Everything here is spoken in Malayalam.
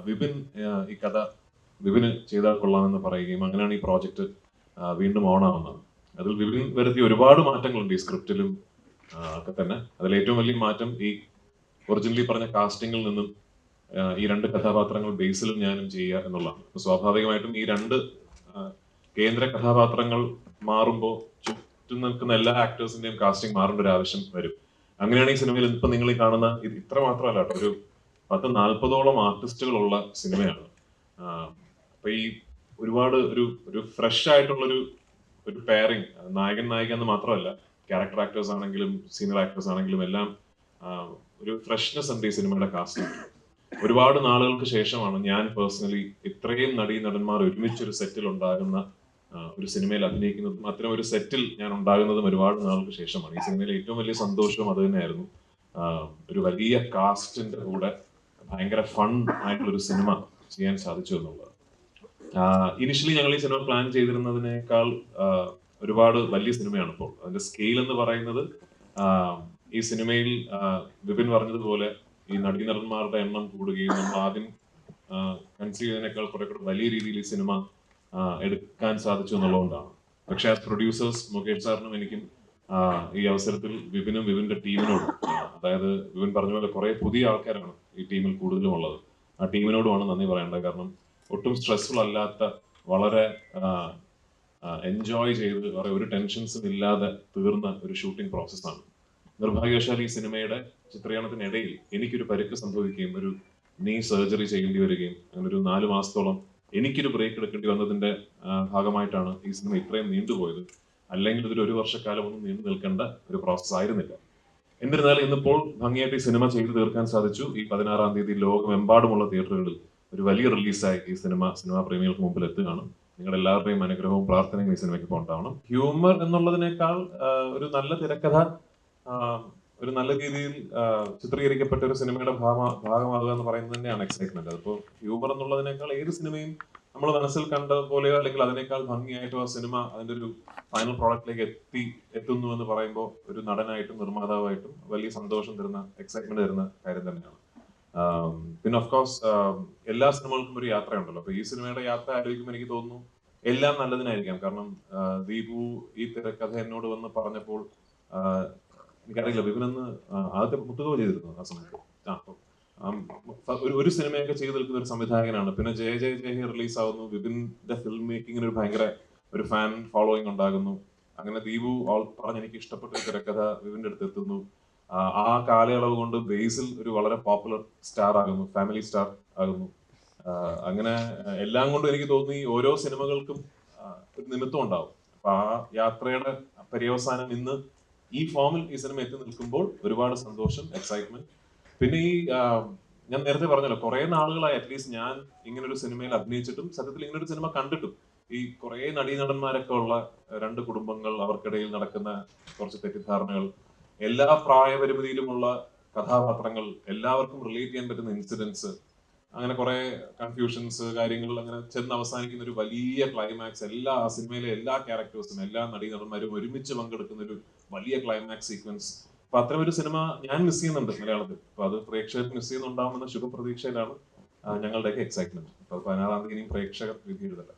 വിപിൻ ഈ കഥ വിപിന് ചെയ്താൽ കൊള്ളാമെന്ന് പറയുകയും അങ്ങനെയാണ് ഈ പ്രോജക്റ്റ് വീണ്ടും ഓണാവുന്നത്. അതിൽ വിപിൻ വരുത്തിയ ഒരുപാട് മാറ്റങ്ങളുണ്ട് ഈ സ്ക്രിപ്റ്റിലും ഒക്കെ തന്നെ. അതിൽ ഏറ്റവും വലിയ മാറ്റം ഈ ഒറിജിനലി പറഞ്ഞ കാസ്റ്റിംഗിൽ നിന്നും ഈ രണ്ട് കഥാപാത്രങ്ങൾ ബേസിലും ഞാനും ചെയ്യുക എന്നുള്ളതാണ്. സ്വാഭാവികമായിട്ടും ഈ രണ്ട് കേന്ദ്ര കഥാപാത്രങ്ങൾ മാറുമ്പോൾ ചുറ്റും നിൽക്കുന്ന എല്ലാ ആക്ടേഴ്സിന്റെയും കാസ്റ്റിംഗ് മാറേണ്ട ഒരു ആവശ്യം വരും. അങ്ങനെയാണ് ഈ സിനിമയിൽ ഇപ്പൊ നിങ്ങൾ ഈ കാണുന്ന ഇത് ഇത്ര മാത്രമല്ല കേട്ടോ, ഒരു 10-40ഓളം ആർട്ടിസ്റ്റുകളുള്ള സിനിമയാണ്. അപ്പൊ ഈ ഒരുപാട് ഒരു ഫ്രഷ് ആയിട്ടുള്ളൊരു പെയറിങ്, നായകൻ നായിക എന്ന് മാത്രമല്ല, ക്യാരക്ടർ ആക്ടേഴ്സ് ആണെങ്കിലും സീനിയർ ആക്ടേഴ്സ് ആണെങ്കിലും എല്ലാം ഒരു ഫ്രഷ്നെസ് ഉണ്ട് ഈ സിനിമയുടെ കാസ്റ്റിംഗ്. ഒരുപാട് നാളുകൾക്ക് ശേഷമാണ് ഞാൻ പേഴ്സണലി ഇത്രയും നടന്മാർ ഒരുമിച്ചൊരു സെറ്റിൽ ഉണ്ടാകുന്ന ഒരു സിനിമയിൽ അഭിനയിക്കുന്നതും അത്തരം ഒരു സെറ്റിൽ ഞാൻ ഉണ്ടാകുന്നതും ഒരുപാട് നാളുകൾക്ക് ശേഷമാണ്. ഈ സിനിമയിലെ ഏറ്റവും വലിയ സന്തോഷവും അത് തന്നെയായിരുന്നു. ഒരു വലിയ കാസ്റ്റിന്റെ കൂടെ ഭയങ്കര ഫൺ ആയിട്ടുള്ളൊരു സിനിമ ചെയ്യാൻ സാധിച്ചു എന്നുള്ളത്. ഇനിഷ്യലി ഞങ്ങൾ ഈ സിനിമ പ്ലാൻ ചെയ്തിരുന്നതിനേക്കാൾ ഒരുപാട് വലിയ സിനിമയാണ് ഇപ്പോൾ. അതിന്റെ സ്കെയിൽ എന്ന് പറയുന്നത് ഈ സിനിമയിൽ വിപിൻ പറഞ്ഞതുപോലെ ഈ നടന്മാരുടെ എണ്ണം കൂടുകയും നമ്മൾ ആദ്യം കൺസീവ് ചെയ്തതിനേക്കാൾ കുറെ കൂടെ വലിയ രീതിയിൽ ഈ സിനിമ എടുക്കാൻ സാധിച്ചു എന്നുള്ളതുകൊണ്ടാണ്. പക്ഷെ ആ പ്രൊഡ്യൂസേഴ്സ് മുകേഷ് സാറിനും എനിക്കും ഈ അവസരത്തിൽ വിപിനും വിപിന്റെ ടീമിനോടും, അതായത് വിപിൻ പറഞ്ഞ പോലെ കുറെ പുതിയ ആൾക്കാരാണ് ഈ ടീമിൽ കൂടുതലും ഉള്ളത്, ആ ടീമിനോടുമാണ് നന്ദി പറയേണ്ടത്. കാരണം ഒട്ടും സ്ട്രെസ്ഫുൾ അല്ലാത്ത, വളരെ എൻജോയ് ചെയ്ത് ഒരു ടെൻഷൻസും ഇല്ലാതെ തീർന്ന ഒരു ഷൂട്ടിംഗ് പ്രോസസ്സാണ്. നിർഭാഗ്യവശാൽ ഈ സിനിമയുടെ ചിത്രീകരണത്തിനിടയിൽ എനിക്കൊരു പരിക്ക് സംഭവിക്കുകയും ഒരു നീ സർജറി ചെയ്യേണ്ടി വരികയും അങ്ങനെ ഒരു 4 മാസത്തോളം എനിക്കൊരു ബ്രേക്ക് എടുക്കേണ്ടി വന്നതിന്റെ ഭാഗമായിട്ടാണ് ഈ സിനിമ ഇത്രയും നീണ്ടുപോയത്. അല്ലെങ്കിൽ ഇതൊരു 1 വർഷക്കാലം ഒന്നും നീണ്ടു നിൽക്കേണ്ട ഒരു പ്രോസസ് ആയിരുന്നില്ല. എന്നിരുന്നാലും ഇന്നിപ്പോൾ ഭംഗിയായിട്ട് ഈ സിനിമ ചെയ്തു തീർക്കാൻ സാധിച്ചു. ഈ 16-ാം തീയതി ലോകമെമ്പാടുമുള്ള തിയേറ്ററുകളിൽ ഒരു വലിയ റിലീസായി ഈ സിനിമാ പ്രേമികൾക്ക് മുമ്പിൽ എത്തുകയാണ്. നിങ്ങളുടെ എല്ലാവരുടെയും അനുഗ്രഹവും പ്രാർത്ഥനയും ഈ സിനിമയ്ക്ക് ഉണ്ടാവണം. ഹ്യൂമർ എന്നുള്ളതിനേക്കാൾ ഒരു നല്ല തിരക്കഥ ഒരു നല്ല രീതിയിൽ ചിത്രീകരിക്കപ്പെട്ട ഒരു സിനിമയുടെ ഭാഗമാകുക എന്ന് പറയുന്നത് തന്നെയാണ് എക്സൈറ്റ്മെന്റ്. അതിപ്പോ ഹ്യൂമർ എന്നുള്ളതിനേക്കാൾ ഏത് സിനിമയും നമ്മൾ മനസ്സിൽ കണ്ട പോലെയോ അല്ലെങ്കിൽ അതിനേക്കാൾ ഭംഗിയായിട്ടോ ആ സിനിമ അതിന്റെ ഒരു ഫൈനൽ പ്രോഡക്റ്റിലേക്ക് എത്തുന്നു എന്ന് പറയുമ്പോൾ ഒരു നടനായിട്ടും നിർമ്മാതാവായിട്ടും വലിയ സന്തോഷം തരുന്ന, എക്സൈറ്റ്മെന്റ് തരുന്ന കാര്യം തന്നെയാണ്. പിന്നെ ഓഫ് കോഴ്സ് എല്ലാ സിനിമകൾക്കും ഒരു യാത്രയുണ്ടല്ലോ. അപ്പൊ ഈ സിനിമയുടെ യാത്ര ആലോചിക്കുമ്പോൾ എനിക്ക് തോന്നുന്നു എല്ലാം നല്ലതിനായിരിക്കാം. കാരണം ദീപു ഈ തിരക്കഥ എന്നോട് വന്ന് പറഞ്ഞപ്പോൾ എനിക്കറിയില്ല, വിപിനെന്ന് ആദ്യത്തെ മുത്തുകോ ചെയ്തിരുന്നു ആ സമയത്ത്. ഒരു സിനിമയൊക്കെ ചെയ്ത് നിൽക്കുന്ന ഒരു സംവിധായകനാണ്. പിന്നെ ജയ ജയ ജയ റിലീസ് ആവുന്നു, വിപിന്റെ ഫിലിം മേക്കിങ്ങിന് ഒരു ഭയങ്കര ഒരു ഫാൻ ഫോളോയിങ് ഉണ്ടാകുന്നു. അങ്ങനെ ദീപു പറഞ്ഞ് എനിക്ക് ഇഷ്ടപ്പെട്ട ഒരു തിരക്കഥ വിപിന്റെ അടുത്ത് എത്തുന്നു. ആ കാലയളവ് കൊണ്ട് ബേസിൽ ഒരു വളരെ പോപ്പുലർ സ്റ്റാർ ആകുന്നു, ഫാമിലി സ്റ്റാർ ആകുന്നു. അങ്ങനെ എല്ലാം കൊണ്ടും എനിക്ക് തോന്നി ഓരോ സിനിമകൾക്കും ഒരു നിമിത്തം ഉണ്ടാവും. അപ്പൊ ആ യാത്രയുടെ പര്യവസാനം ഇന്ന് ഈ ഫോമിൽ ഈ സിനിമ എത്തി നിൽക്കുമ്പോൾ ഒരുപാട് സന്തോഷം, എക്സൈറ്റ്മെന്റ്. പിന്നെ ഈ ഞാൻ നേരത്തെ പറഞ്ഞല്ലോ, കുറെ നാളുകളായി അറ്റ്ലീസ്റ്റ് ഞാൻ ഇങ്ങനൊരു സിനിമയിൽ അഭിനയിച്ചിട്ടും സത്യത്തിൽ ഇങ്ങനൊരു സിനിമ കണ്ടിട്ടും ഈ കുറെ നടന്മാരൊക്കെ ഉള്ള രണ്ട് കുടുംബങ്ങൾ, അവർക്കിടയിൽ നടക്കുന്ന കുറച്ച് തെറ്റിദ്ധാരണകൾ, എല്ലാ പ്രായപരിമിതിയിലുമുള്ള കഥാപാത്രങ്ങൾ, എല്ലാവർക്കും റിലേറ്റ് ചെയ്യാൻ പറ്റുന്ന ഇൻസിഡൻസ്, അങ്ങനെ കുറെ കൺഫ്യൂഷൻസ്, കാര്യങ്ങൾ അങ്ങനെ ചെന്ന് അവസാനിക്കുന്ന ഒരു വലിയ ക്ലൈമാക്സ്, എല്ലാ സിനിമയിലെ എല്ലാ ക്യാരക്ടേഴ്സും എല്ലാ നടന്മാരും ഒരുമിച്ച് പങ്കെടുക്കുന്ന ഒരു വലിയ ക്ലൈമാക്സ് സീക്വൻസ്. അപ്പൊ അത്തരം ഒരു സിനിമ ഞാൻ മിസ് ചെയ്യുന്നുണ്ട് മലയാളത്തിൽ. അപ്പൊ അത് പ്രേക്ഷകർ മിസ് ചെയ്യുന്നുണ്ടാവുമെന്ന ശുഭപ്രതീക്ഷയിലാണ് ഞങ്ങളുടെയൊക്കെ എക്സൈറ്റ്മെന്റ്. അപ്പൊ 16-ാം തീയതി പ്രേക്ഷകർ വിധി എഴുതട്ടെ.